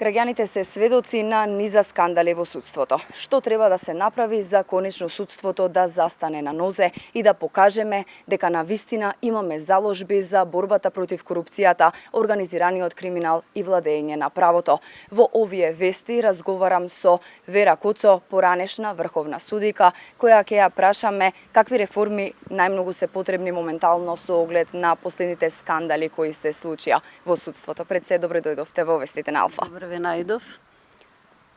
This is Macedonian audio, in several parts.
Граѓаните се сведоци на низа скандали во судството. Што треба да се направи за конечно судството да застане на нозе и да покажеме дека навистина имаме заложби за борбата против корупцијата, организираниот криминал и владење на правото. Во овие вести разговарам со Вера Коцо, поранешна врховна судика, која ќе ја прашаме какви реформи најмногу се потребни моментално со оглед на последните скандали кои се случија во судството. Пред се, добро дојдовте во вестите на Алфа. Добре ве најдов.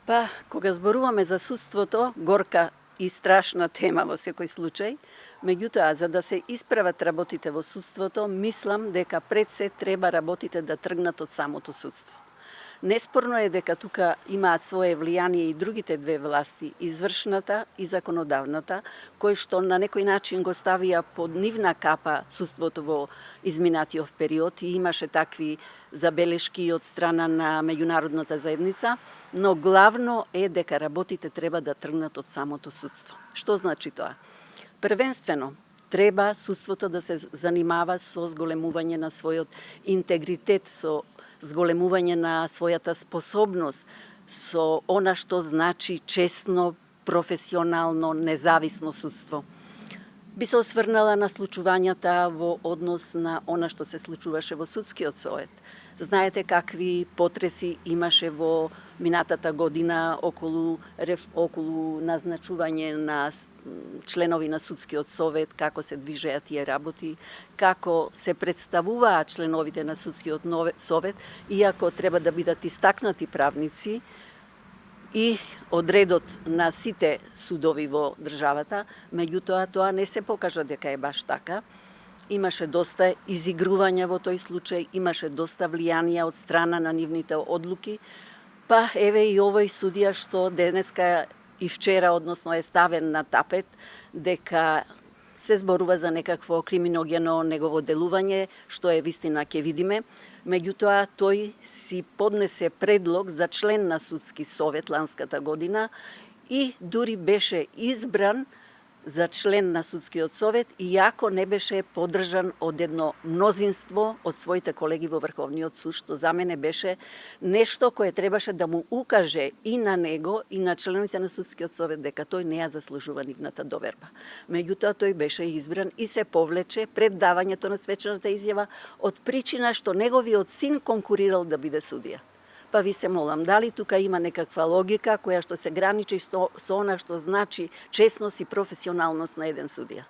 Па, кога зборуваме за судството, горка и страшна тема во секој случај, меѓутоа, за да се исправат работите во судството, мислам дека пред се треба работите да тргнат од самото судство. Неспорно е дека тука имаат свое влијание и другите две власти, извршната и законодавната, кои што на некој начин го ставија под нивна капа судството во изминатиот период и имаше такви забелешки од страна на меѓународната заедница, но главно е дека работите треба да тргнат од самото судство. Што значи тоа? Првенствено, треба судството да се занимава со зголемување на својот интегритет, со зголемување на својата способност, со она што значи честно, професионално, независно судство. Би се осврнала на случувањата во однос на она што се случуваше во судскиот совет. Знаете какви потреси имаше во минатата година околу назначување на членови на судскиот совет, како се движеа тие работи, како се представуваат членовите на судскиот совет, иако треба да бидат истакнати правници и од редот на сите судови во државата, меѓутоа тоа не се покажа дека е баш така. Имаше доста изигрувања во тој случај, имаше доста влијанија од страна на нивните одлуки, па еве и овој судија што денеска и вчера, односно е ставен на тапет, дека се зборува за некакво криминогено негово делување, што е вистина ќе видиме. Меѓутоа, тој си поднесе предлог за член на судски совет ланската година и дури беше избран за член на судскиот совет, иако не беше поддржан од едно мнозинство од своите колеги во Врховниот суд, што за мене беше нешто кое требаше да му укаже и на него и на членовите на судскиот совет дека тој не ја заслужува нивната доверба. Меѓутоа тој беше избран и се повлече пред давањето на свечената изјава од причина што неговиот син конкурирал да биде судија. Па ви се молам, дали тука има некаква логика која што се граничи со она што значи честност и професионалност на еден судија?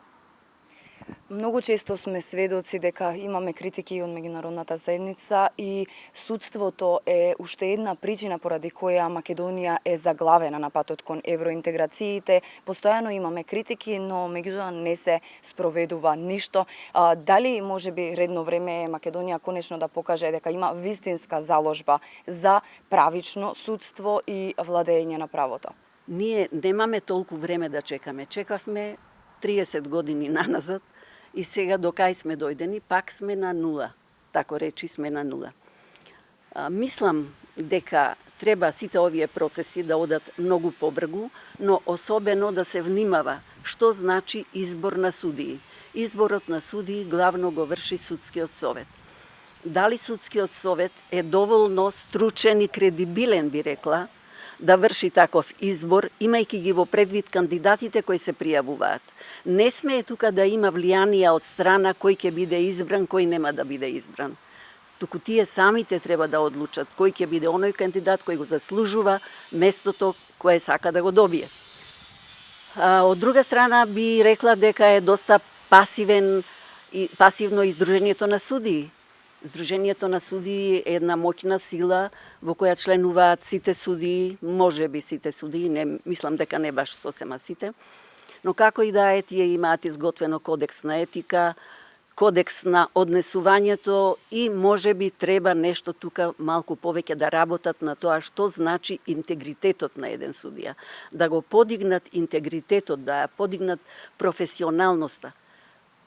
Многу често сме сведоци дека имаме критики од меѓународната заедница и судството е уште една причина поради која Македонија е заглавена на патот кон евроинтеграциите. Постојано имаме критики, но меѓутоа не се спроведува ништо. Дали можеби редно време е Македонија конечно да покаже дека има вистинска заложба за правично судство и владење на правото? Ние немаме толку време да чекаме. Чекавме 30 години наназад и сега до кај сме дојдени, пак сме на нула. Тако речи сме на нула. Мислам дека треба сите овие процеси да одат многу побрзо, но особено да се внимава што значи избор на судии. Изборот на судии главно го врши судскиот совет. Дали судскиот совет е доволно стручен и кредибилен, би рекла, да врши таков избор, имајќи ги во предвид кандидатите кои се пријавуваат. Не смее тука да има влијанија од страна кој ќе биде избран, кој нема да биде избран. Туку тие самите треба да одлучат кој ќе биде оној кандидат кој го заслужува местото кое сака да го добие. Од друга страна би рекла дека е доста пасивно издружението на судии. Сдруженијето на судии е една моќна сила во која членуваат сите судии, можеби сите судии, не мислам дека не баш сосема сите, но како и да е, тие имаат изготвено кодекс на етика, кодекс на однесувањето и можеби треба нешто тука малку повеќе да работат на тоа што значи интегритетот на еден судија, да го подигнат интегритетот, да ја подигнат професионалноста.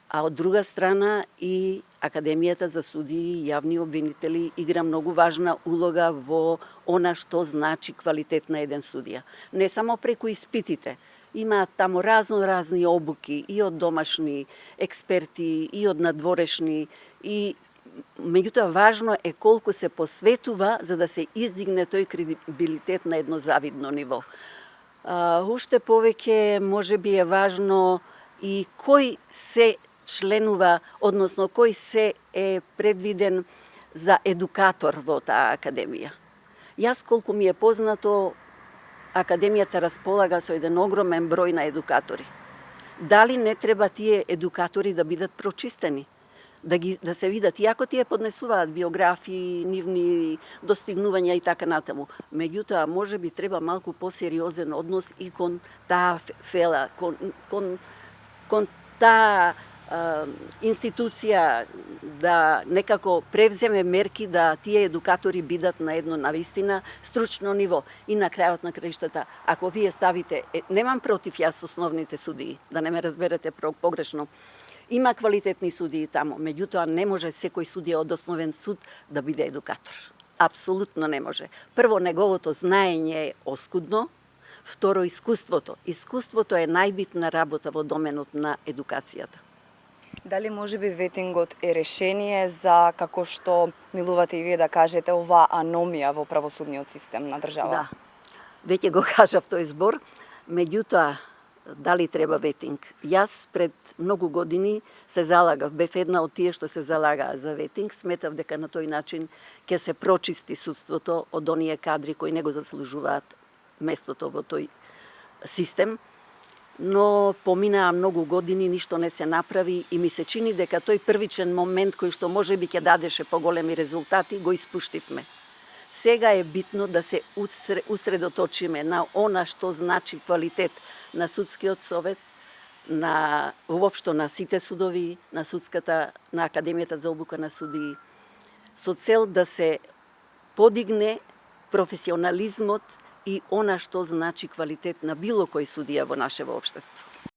А од друга страна и Академијата за судии и јавни обвинители игра многу важна улога во она што значи квалитет на еден судија. Не само преку испитите, имаат таму разни обуки и од домашни експерти, и од надворешни, и Меѓутоа, важно е колку се посветува за да се издигне тој кредибилитет на едно завидно ниво. Уште повеќе може би е важно и кој се членува, односно кој се е предвиден за едукатор во таа академија. Јас, колку ми е познато, академијата располага со еден огромен број на едукатори. Дали не треба тие едукатори да бидат прочистени? Да се видат, иако тие поднесуваат биографии, нивни достигнувања и така натаму. Меѓутоа, може би треба малку посериозен однос и кон таа фела, кон таа институција да некако превземе мерки да тие едукатори бидат на едно навистина стручно ниво. И на крајот на краиштата, ако вие ставите, немам против јас основните судии, да не ме разберете погрешно, има квалитетни судии таму, меѓутоа не може секој судија од основен суд да биде едукатор. Апсолутно не може. Прво, неговото знаење е оскудно, второ, искуството. Искуството е најбитна работа во доменот на едукацијата. Дали може би ветингот е решение за, како што милувате и вие да кажете, оваа аномија во правосудниот систем на држава? Да, веќе го кажав тој збор, меѓутоа, дали треба ветинг? Јас пред многу години се залагав, бев една од тие што се залагаа за ветинг, сметав дека на тој начин ќе се прочисти судството од оние кадри кои не го заслужуваат местото во тој систем, но поминаа многу години, ништо не се направи и ми се чини дека тој првичен момент кој што можеби ќе дадеше поголеми резултати, го испуштивме. Сега е битно да се усредоточиме на она што значи квалитет на судскиот совет, на воопшто на сите судови, на Академијата за обука на судии, со цел да се подигне професионализмот и она што значи квалитет на било кој судија во нашево општество.